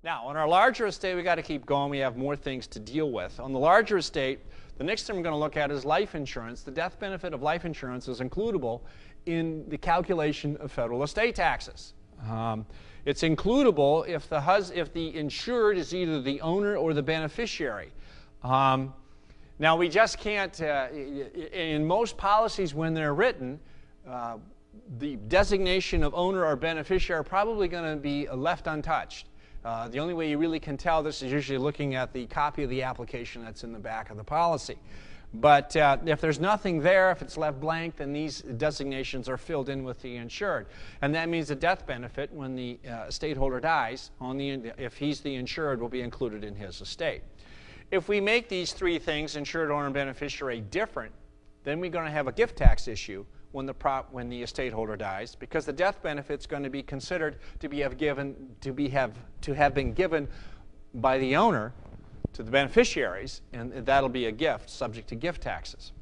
Now, on our larger estate, we've got to keep going. We have more things to deal with. On the larger estate, the next thing we're going to look at is life insurance. The death benefit of life insurance is includable in the calculation of federal estate taxes. It's includable if the insured is either the owner or the beneficiary. Now, we just can't, in most policies when they're written, the designation of owner or beneficiary are probably going to be left untouched. The only way you really can tell this is usually looking at the copy of the application that's in the back of the policy. But if there's nothing there, if it's left blank, then these designations are filled in with the insured. And that means the death benefit, when the estate holder dies, if he's the insured, will be included in his estate. If we make these three things, insured, owner, and beneficiary, different, then we're going to have a gift tax issue when the estate holder dies, because the death benefit is going to be considered to have been given by the owner to the beneficiaries, and that'll be a gift subject to gift taxes.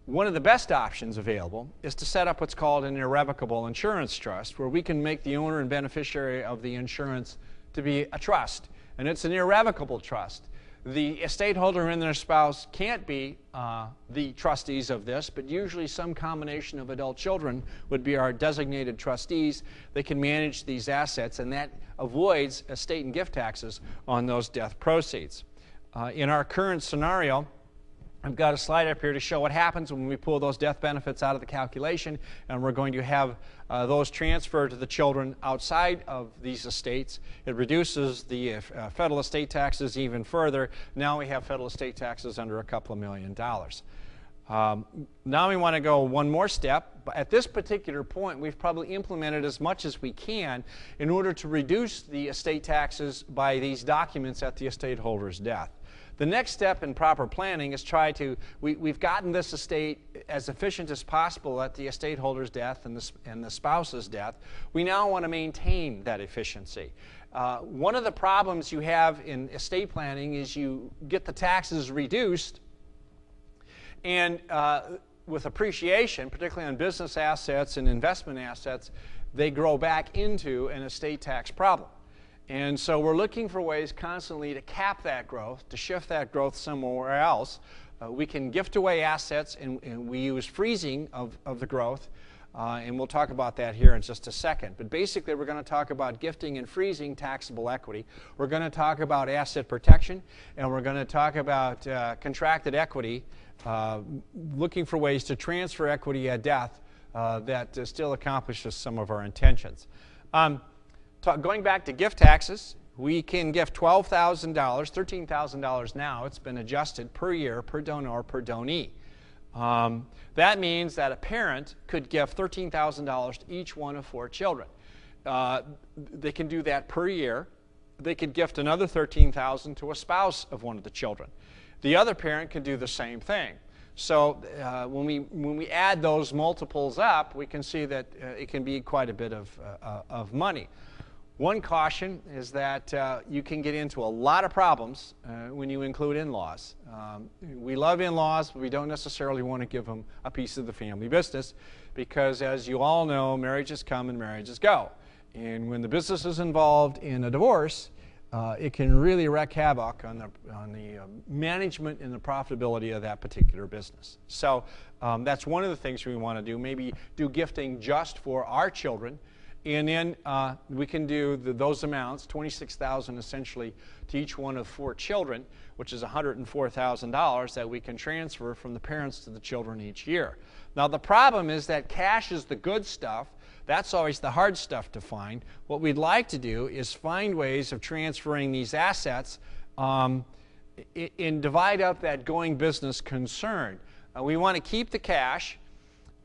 One of the best options available is to set up what's called an irrevocable insurance trust, where we can make the owner and beneficiary of the insurance to be a trust, and it's an irrevocable trust. The estate holder and their spouse can't be the trustees of this, but usually some combination of adult children would be our designated trustees. They can manage these assets, and that avoids estate and gift taxes on those death proceeds. In our current scenario, I've got a slide up here to show what happens when we pull those death benefits out of the calculation, and we're going to have those transferred to the children outside of these estates. It reduces the federal estate taxes even further. Now we have federal estate taxes under a couple of $1 million. Now we want to go one more step. At this particular point, we've probably implemented as much as we can in order to reduce the estate taxes by these documents at the estate holder's death. The next step in proper planning is we've gotten this estate as efficient as possible at the estate holder's death and the spouse's death. We now want to maintain that efficiency. One of the problems you have in estate planning is you get the taxes reduced, and with appreciation, particularly on business assets and investment assets, they grow back into an estate tax problem. And so we're looking for ways constantly to cap that growth, to shift that growth somewhere else. We can gift away assets, and we use freezing of the growth, and we'll talk about that here in just a second. But basically, we're going to talk about gifting and freezing taxable equity. We're going to talk about asset protection, and we're going to talk about contracted equity, looking for ways to transfer equity at death that still accomplishes some of our intentions. Going back to gift taxes, we can gift $12,000, $13,000 now. It's been adjusted per year, per donor, per donee. That means that a parent could give $13,000 to each one of 4 children. They can do that per year. They could gift another $13,000 to a spouse of one of the children. The other parent can do the same thing. So when we add those multiples up, we can see that it can be quite a bit of money. One caution is that you can get into a lot of problems when you include in-laws. We love in-laws, but we don't necessarily want to give them a piece of the family business, because as you all know, marriages come and marriages go. And when the business is involved in a divorce, it can really wreak havoc on the management and the profitability of that particular business. So that's one of the things we want to do, maybe do gifting just for our children. And then we can do those amounts, $26,000 essentially, to each one of 4 children, which is $104,000 that we can transfer from the parents to the children each year. Now the problem is that cash is the good stuff. That's always the hard stuff to find. What we'd like to do is find ways of transferring these assets and divide up that going business concern. We want to keep the cash.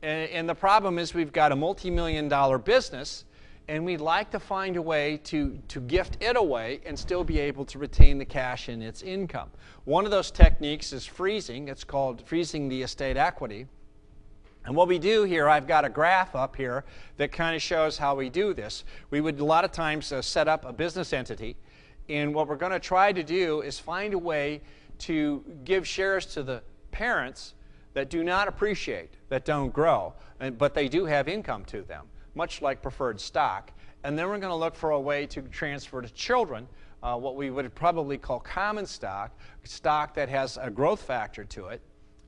And the problem is we've got a multi-million-dollar business, and we'd like to find a way to gift it away and still be able to retain the cash in its income. One of those techniques is freezing. It's called freezing the estate equity. And what we do here, I've got a graph up here that kind of shows how we do this. We would a lot of times set up a business entity, and what we're going to try to do is find a way to give shares to the parents that do not appreciate, that don't grow, but they do have income to them, much like preferred stock. And then we're going to look for a way to transfer to children what we would probably call common stock, stock that has a growth factor to it,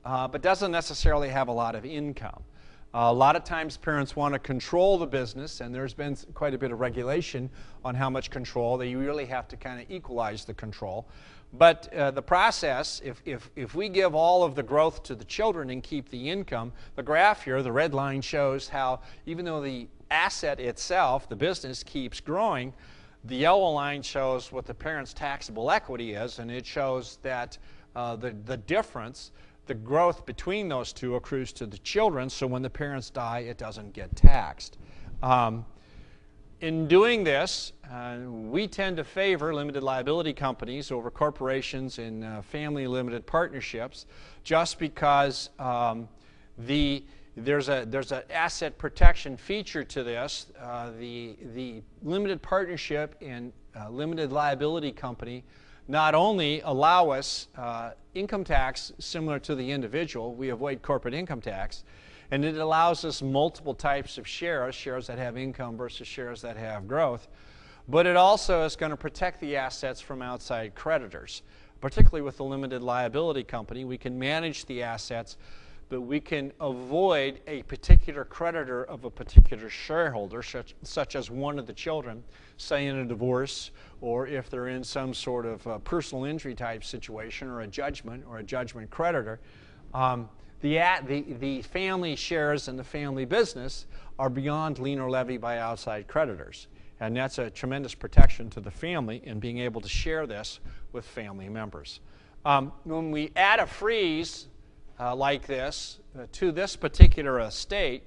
but doesn't necessarily have a lot of income. A lot of times parents want to control the business, and there's been quite a bit of regulation on how much control. They really have to kind of equalize the control. But the process, if we give all of the growth to the children and keep the income, the graph here, the red line, shows how even though the asset itself, the business, keeps growing, the yellow line shows what the parent's taxable equity is, and it shows that the difference, the growth between those two, accrues to the children, so when the parents die, it doesn't get taxed. In doing this, we tend to favor limited liability companies over corporations and family limited partnerships, just because there's an asset protection feature to this. The limited partnership and limited liability company not only allow us income tax similar to the individual, we avoid corporate income tax, and it allows us multiple types of shares, shares that have income versus shares that have growth, but it also is going to protect the assets from outside creditors. Particularly with the limited liability company, we can manage the assets, but we can avoid a particular creditor of a particular shareholder, such as one of the children, say in a divorce, or if they're in some sort of personal injury type situation, or a judgment creditor. The family shares in the family business are beyond lien or levy by outside creditors. And that's a tremendous protection to the family in being able to share this with family members. When we add a freeze like this to this particular estate,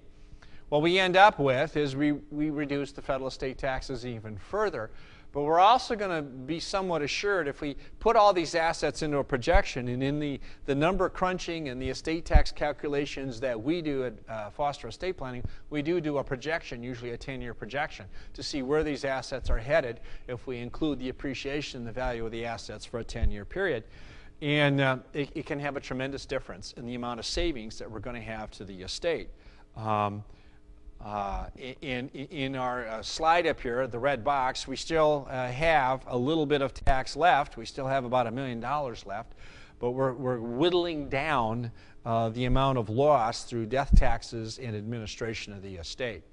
what we end up with is we reduce the federal estate taxes even further. But we're also going to be somewhat assured if we put all these assets into a projection, and in the number crunching and the estate tax calculations that we do at Foster Estate Planning, we do a projection, usually a 10-year projection, to see where these assets are headed if we include the appreciation and the value of the assets for a 10-year period. And it can have a tremendous difference in the amount of savings that we're going to have to the estate. In our slide up here, the red box, we still have a little bit of tax left. We still have about $1 million left, but we're whittling down the amount of loss through death taxes and administration of the estate.